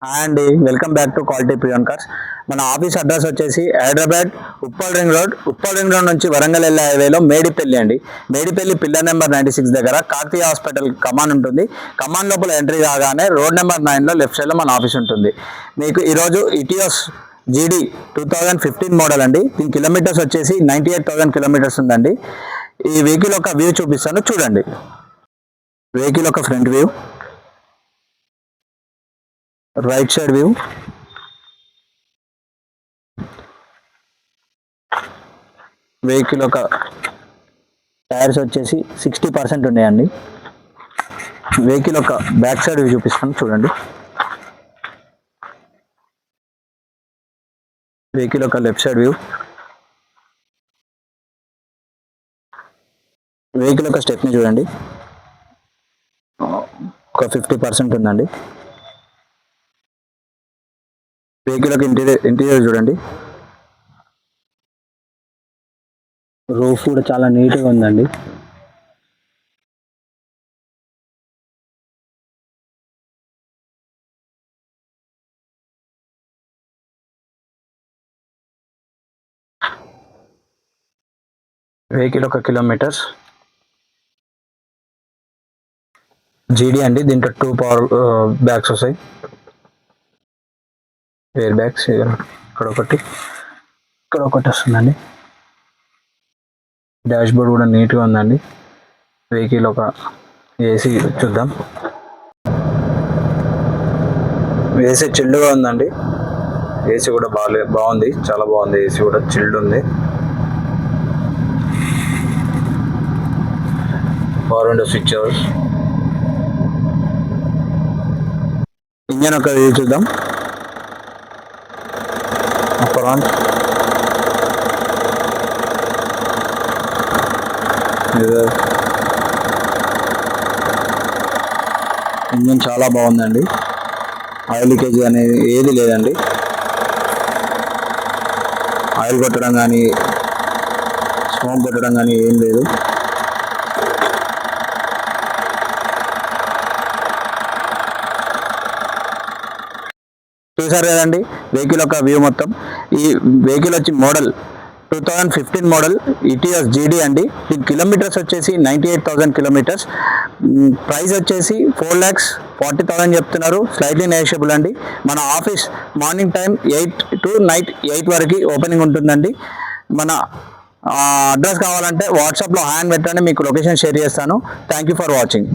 Hi అండి, welcome back to quality Priyan cars. మన office address వచ్చేసి హైదరాబాద్ ఉప్పల్ రింగ్ రోడ్ నుంచి వరంగల్ వెళ్ళే హైవేలో మేడిపల్లి అండి. మేడిపల్లి పిల్లర్ నెంబర్ 96 దగ్గర కాకతీయ హాస్పిటల్ కమాన్ ఉంటుంది. కమాన్ లోపల ఎంట్రీ కాగానే రోడ్ నెంబర్ 9లో లెఫ్ట్ సైడ్లో మన ఆఫీస్ ఉంటుంది. మీకు ఈరోజు ఇటియోస్ జీడీ 2015 మోడల్ అండి. దీని కిలోమీటర్స్ వచ్చేసి 98,000 కిలోమీటర్స్ ఉందండి. ఈ వెహికల్ ఒక వ్యూ చూపిస్తాను చూడండి. వెహికల్ ఒక front view, right side view, vehicle ఒక టైర్స్ వచ్చేసి 60% ఉన్నాయండి. వెహికల్ ఒక బ్యాక్ సైడ్ వ్యూ చూపిస్తాను చూడండి. వెహికల్ ఒక లెఫ్ట్ సైడ్ వ్యూ, వెహికల్ ఒక స్టెప్ని చూడండి, ఒక 50% ఉందండి. వెహికల్ ఒక ఇంటీరియర్ చూడండి, రూఫ్ కూడా చాలా నీట్గా ఉందండి. వెహికల్ ఒక కిలోమీటర్స్ జీడీ అండి. దీంట్లో 2 పవర్ బ్యాగ్స్ వస్తాయి, ఎయిర్ బ్యాగ్స్. ఇక్కడ ఒకటి వస్తుందండి. డాష్ బోర్డ్ కూడా నీట్గా ఉందండి. వెహికల్ ఒక ఏసీ చూద్దాం. ఏసీ చిల్డ్గా ఉందండి. ఏసీ కూడా బాగుంది, చాలా బాగుంది. ఏసీ కూడా చిల్డ్ ఉంది. Power window switch overs. Engine ఒక వ్యూ చూద్దాం. ఫ్రంట్ ఇంజన్ చాలా బాగుందండి. ఆయిల్ లీకేజ్ అనేది ఏది లేదండి. ఆయిల్ కొట్టడం కానీ స్మోక్ కొట్టడం కానీ ఏం లేదు. చూసారు కదండి వెహికల్ ఒక వ్యూ మొత్తం. ఈ వెహికల్ వచ్చి మోడల్ 2015 మోడల్ ఇటియోస్ జీడీ అండి. దీని కిలోమీటర్స్ వచ్చేసి 98,000 కిలోమీటర్స్. ప్రైస్ వచ్చేసి 4,40,000 చెప్తున్నారు. స్లైట్లీ నెగోషియబుల్ అండి. మన office morning time 8 to night 8 వరకు ఓపెనింగ్ ఉంటుందండి. మన అడ్రస్ కావాలంటే వాట్సాప్లో హ్యాండ్ పెట్టండి, మీకు లొకేషన్ షేర్ చేస్తాను. Thank you for watching.